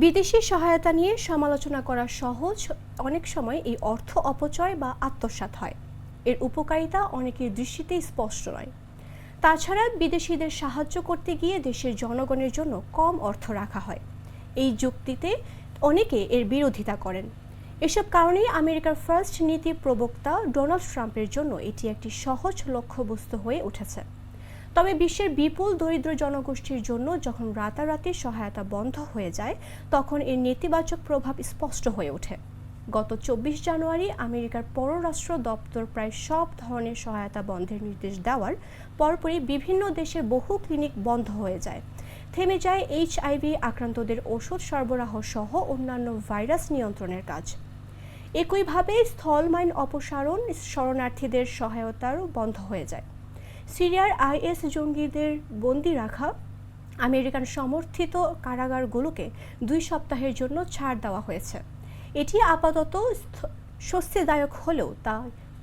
বিদেশি সহায়তা নিয়ে সমালোচনা করা সহজ, অনেক সময় এই অর্থ অপচয় বা আত্মসাৎ হয়। এর উপকারিতা অনেকের দৃষ্টিতেই স্পষ্ট নয়। তাছাড়া বিদেশিদের সাহায্য করতে গিয়ে দেশের জনগণের জন্য কম অর্থ রাখা হয়, এই যুক্তিতে অনেকে এর বিরোধিতা করেন। এসব কারণেই আমেরিকার ফার্স্ট নীতি প্রবক্তা ডোনাল্ড ট্রাম্পের জন্য এটি একটি সহজ লক্ষ্যবস্তু হয়ে উঠেছে। তবে বিশ্বের বিপুল দরিদ্র জনগোষ্ঠীর জন্য যখন রাতারাতি সহায়তা বন্ধ হয়ে যায়, তখন এর নেতিবাচক প্রভাব স্পষ্ট হয়ে ওঠে। গত 24 জানুয়ারি আমেরিকার পররাষ্ট্র দপ্তর প্রায় সব ধরনের সহায়তা বন্ধের নির্দেশ দেওয়ার পরপরই বিভিন্ন দেশের বহু ক্লিনিক বন্ধ হয়ে যায়। থেমে যায় HIV আক্রান্তদের ওষুধ সরবরাহ সহ অন্যান্য ভাইরাস নিয়ন্ত্রণের কাজ। একইভাবে স্থল মাইন অপসারণ, শরণার্থীদের সহায়তারও বন্ধ হয়ে যায়। সিরিয়ার IS জঙ্গিদের বন্দী রাখা আমেরিকান সমর্থিত কারাগারগুলোকে 2 সপ্তাহের জন্য ছাড় দেওয়া হয়েছে। এটি আপাতত স্বস্তিদায়ক হলেও তা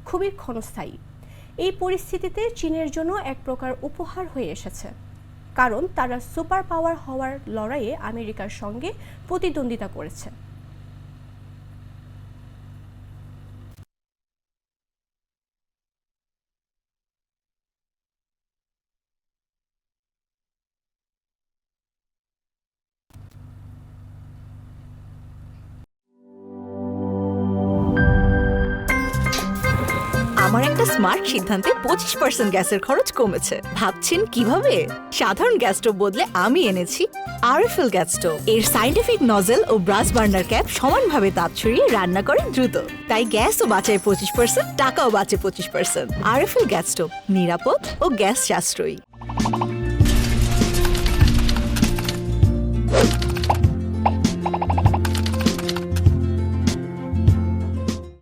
খুবই ক্ষণস্থায়ী। এই পরিস্থিতিতে চীনের জন্য এক প্রকার উপহার হয়ে এসেছে, কারণ তারা সুপার পাওয়ার হওয়ার লড়াইয়ে আমেরিকার সঙ্গে প্রতিদ্বন্দ্বিতা করেছে। আমার একটা স্মার্ট সিদ্ধান্তে 25% গ্যাসের খরচ কমেছে। ভাবছেন কিভাবে? সাধারণ গ্যাস স্টোভ বদলে আমি এনেছি আরএফএল গ্যাস স্টোভ। এর সাইন্টিফিক নজল ও ব্রাস বার্নার ক্যাপ সমানভাবে তাপ ছড়িয়ে রান্না করে দ্রুত, তাই গ্যাসও বাঁচায় 25%, টাকাও বাঁচে 25%। আরএফএল গ্যাস স্টোভ নিরাপদ ও গ্যাস সাশ্রয়ী।